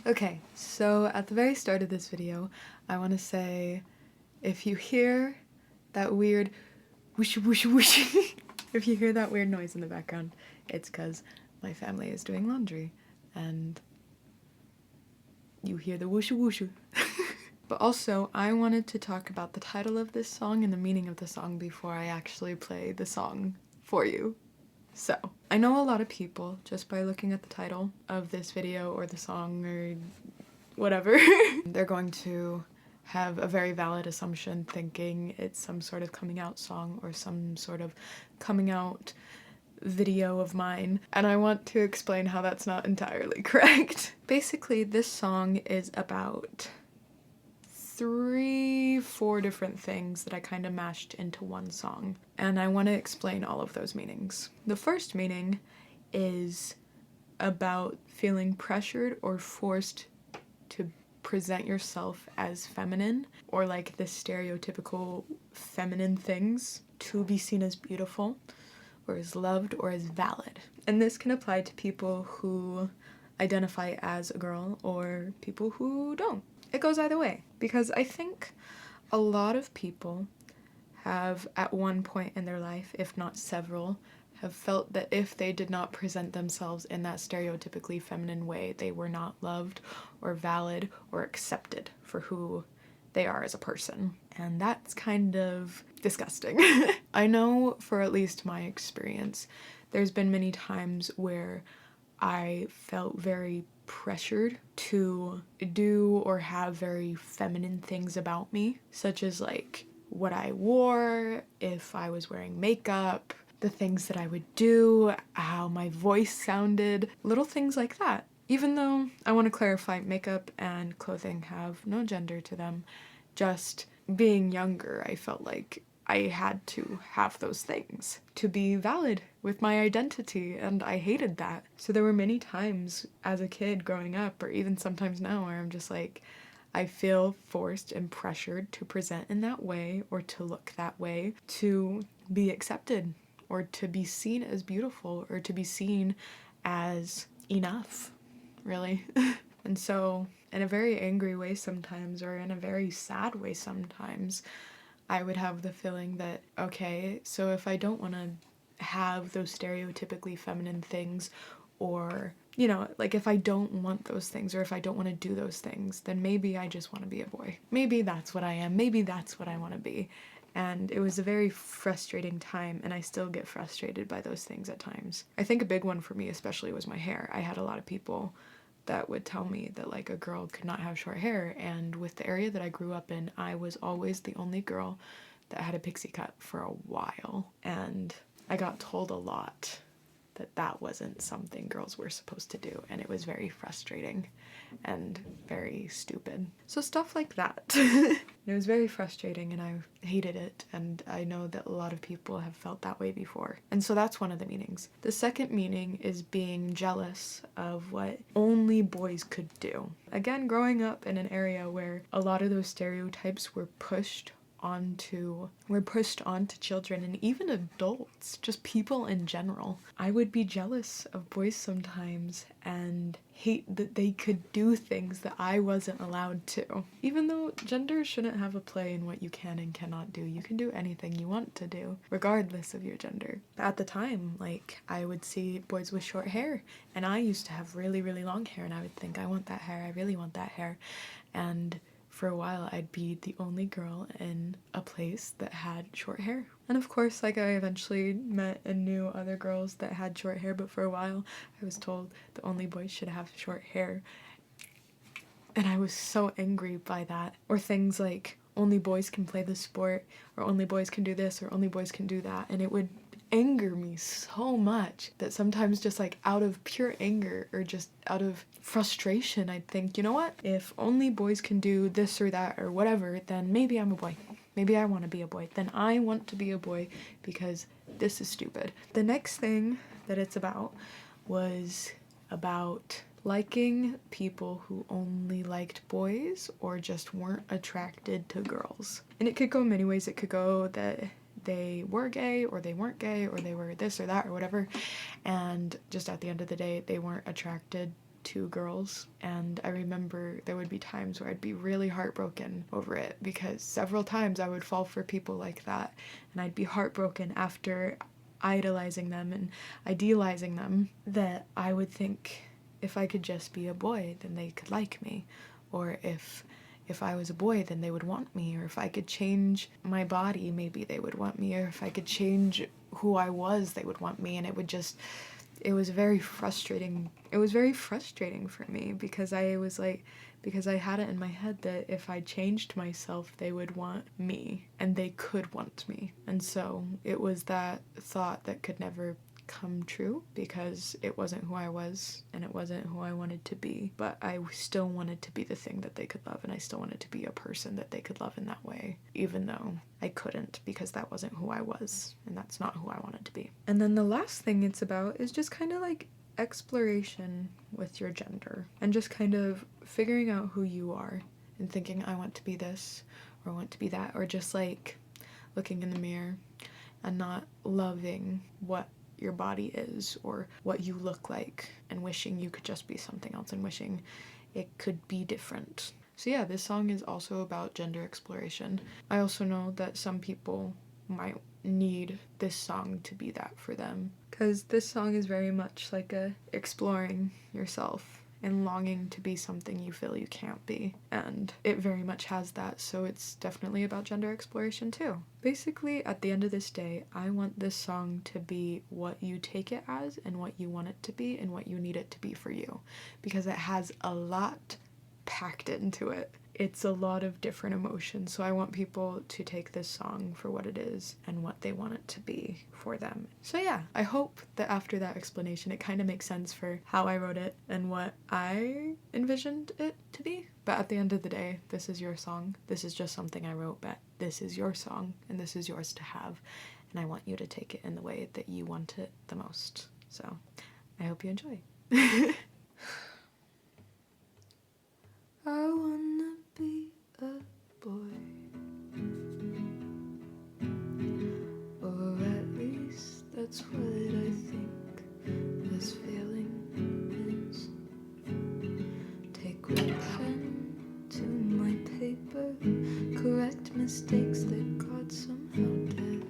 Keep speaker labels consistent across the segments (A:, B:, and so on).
A: Okay, so at the very start of this video, I want to say if you hear that weird whoosh whoosh whoosh, if you hear that weird noise in the background, it's because my family is doing laundry and you hear the whoosh whoosh. But also, I wanted to talk about the title of this song and the meaning of the song before I actually play the song for you. So, I know a lot of people, just by looking at the title of this video or the song or whatever, they're going to have a very valid assumption thinking it's some sort of coming out song or some sort of coming out video of mine, and I want to explain how that's not entirely correct. Basically, this song is about 3-4 different things that I kind of mashed into one song, and I want to explain all of those meanings. The first meaning is about feeling pressured or forced to present yourself as feminine, or like the stereotypical feminine things, to be seen as beautiful or as loved or as valid. And this can apply to people who identify as a girl or people who don't. It goes either way, because I think a lot of people have at one point in their life, if not several, have felt that if they did not present themselves in that stereotypically feminine way, they were not loved or valid or accepted for who they are as a person. And that's kind of disgusting. I know for at least my experience, there's been many times where I felt very pressured to do or have very feminine things about me, such as like what I wore, if I was wearing makeup, the things that I would do, how my voice sounded, little things like that. Even though I want to clarify, makeup and clothing have no gender to them, just being younger, I felt like I had to have those things to be valid with my identity, and I hated that. So there were many times as a kid growing up, or even sometimes now, where I'm just like, I feel forced and pressured to present in that way or to look that way to be accepted or to be seen as beautiful or to be seen as enough, really. And so in a very angry way sometimes, or in a very sad way sometimes, I would have the feeling that, okay, so if I don't want to have those stereotypically feminine things, or, you know, like if I don't want those things, or if I don't want to do those things, then maybe I just want to be a boy. Maybe that's what I am. Maybe that's what I want to be. And it was a very frustrating time, and I still get frustrated by those things at times. I think a big one for me especially was my hair. I had a lot of people that would tell me that like a girl could not have short hair, and with the area that I grew up in, I was always the only girl that had a pixie cut for a while, and I got told a lot that that wasn't something girls were supposed to do, and it was very frustrating and very stupid. So stuff like that. It was very frustrating and I hated it, and I know that a lot of people have felt that way before. And so that's one of the meanings. The second meaning is being jealous of what only boys could do. Again, growing up in an area where a lot of those stereotypes were pushed onto children and even adults, just people in general. I would be jealous of boys sometimes and hate that they could do things that I wasn't allowed to. Even though gender shouldn't have a play in what you can and cannot do. You can do anything you want to do, regardless of your gender. At the time, like, I would see boys with short hair, and I used to have really, really long hair, and I would think, I want that hair, I really want that hair. And for a while, I'd be the only girl in a place that had short hair. And of course, like, I eventually met and knew other girls that had short hair, but for a while, I was told that only boys should have short hair. And I was so angry by that. Or things like, only boys can play this sport, or only boys can do this, or only boys can do that. And it would anger me so much that sometimes just like out of pure anger or just out of frustration, I'd think, you know what? If only boys can do this or that or whatever, then maybe I'm a boy. Maybe I want to be a boy. Then I want to be a boy because this is stupid. The next thing that it's about was about liking people who only liked boys or just weren't attracted to girls. And it could go many ways. It could go that they were gay or they weren't gay or they were this or that or whatever, and just at the end of the day they weren't attracted two girls, and I remember there would be times where I'd be really heartbroken over it, because several times I would fall for people like that, and I'd be heartbroken after idolizing them and idealizing them, that I would think if I could just be a boy, then they could like me, or if I was a boy, then they would want me, or if I could change my body, maybe they would want me, or if I could change who I was, they would want me. And it was very frustrating. It was very frustrating for me, because I had it in my head that if I changed myself, they would want me, and they could want me. And so it was that thought that could never come true, because it wasn't who I was, and it wasn't who I wanted to be. But I still wanted to be the thing that they could love, and I still wanted to be a person that they could love in that way, even though I couldn't, because that wasn't who I was, and that's not who I wanted to be. And then the last thing it's about is just kind of like exploration with your gender, and just kind of figuring out who you are, and thinking, I want to be this, or I want to be that, or just like looking in the mirror and not loving what your body is or what you look like, and wishing you could just be something else, and wishing it could be different. So yeah, this song is also about gender exploration. I also know that some people might need this song to be that for them, because this song is very much like exploring yourself and longing to be something you feel you can't be, and it very much has that, so it's definitely about gender exploration too. Basically, at the end of this day, I want this song to be what you take it as, and what you want it to be, and what you need it to be for you, because it has a lot packed into it. It's a lot of different emotions, so I want people to take this song for what it is and what they want it to be for them. So yeah, I hope that after that explanation it kind of makes sense for how I wrote it and what I envisioned it to be. But at the end of the day, this is your song. This is just something I wrote, but this is your song, and this is yours to have, and I want you to take it in the way that you want it the most. So I hope you enjoy. I wanna be a boy, or at least that's what I think this feeling is. Take my pen to my paper, correct mistakes that God somehow did.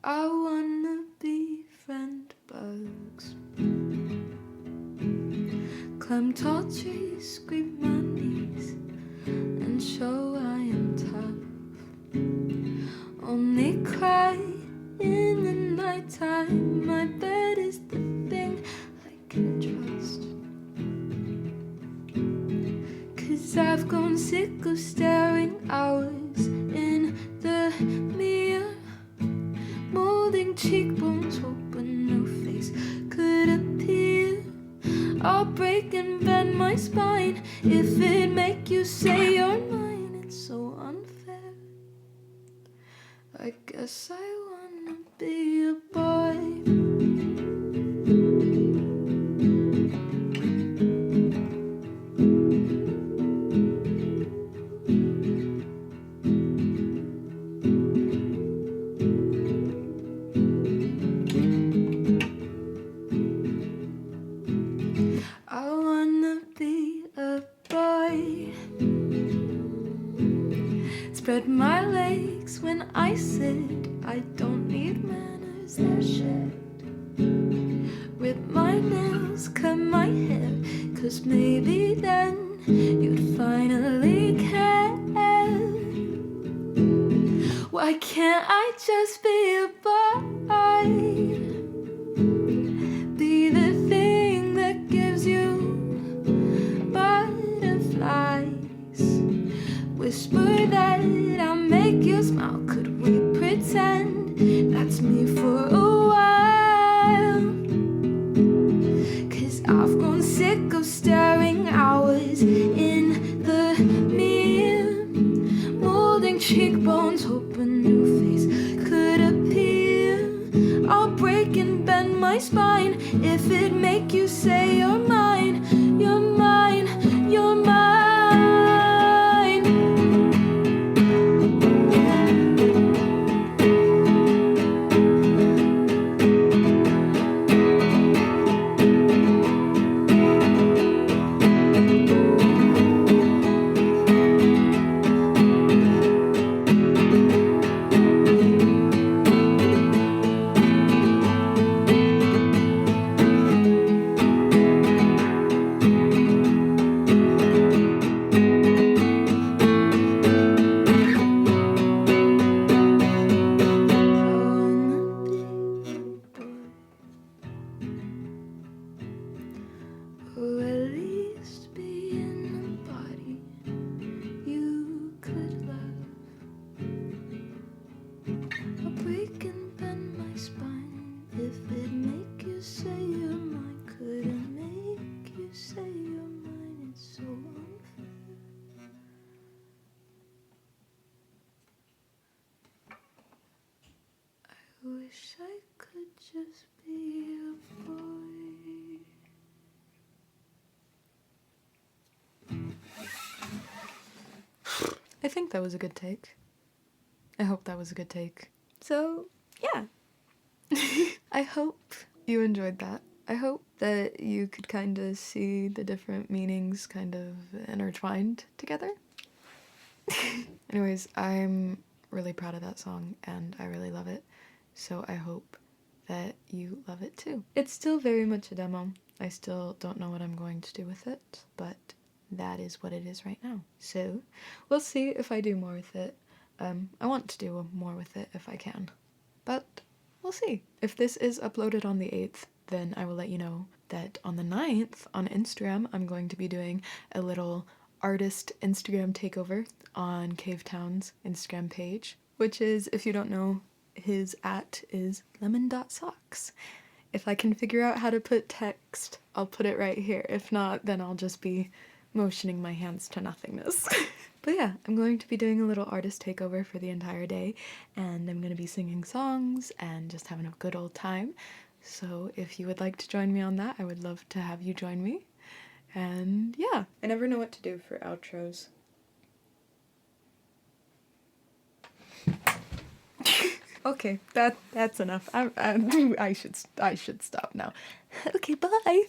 A: I wanna befriend bugs, climb tall trees, scrape my knees, and show I am tough. Only cry in the nighttime, my bed is the thing I can trust. 'Cause I've grown sick of staring hours in the mirror, molding cheekbones, hoping no face could appear. I'll break and bend my spine if it make you say you're mine. It's so unfair. I guess I wanna be a boy. I wanna be a boy. Spread my legs when I sit, I don't need manners, they're shit. Rip my nails, cut my hair, 'cause maybe then you'd finally care. Why can't I just be a boy? Be the thing that gives you butterflies. Whisper that I'll make you smile. Could we pretend that's me for a while? 'Cause I've grown sick of staring hours in the mirror, molding cheekbones, hoping new face could appear. I'll break and bend my spine if it make you say you're mine, you're mine, you're mine. just be a boy. I think that was a good take. I hope that was a good take. So, yeah. I hope you enjoyed that. I hope that you could kind of see the different meanings kind of intertwined together. Anyways, I'm really proud of that song and I really love it. So I hope that you love it too. It's still very much a demo. I still don't know what I'm going to do with it, but that is what it is right now. So we'll see if I do more with it. I want to do more with it if I can, but we'll see. If this is uploaded on the 8th, then I will let you know that on the 9th on Instagram, I'm going to be doing a little artist Instagram takeover on Cavetown's Instagram page, which is, if you don't know, his @ is lemon.socks. If I can figure out how to put text, I'll put it right here. If not, then I'll just be motioning my hands to nothingness. But yeah, I'm going to be doing a little artist takeover for the entire day, and I'm going to be singing songs and just having a good old time. So if you would like to join me on that, I would love to have you join me. And yeah, I never know what to do for outros. Okay, that's enough. I should stop now. Okay, bye.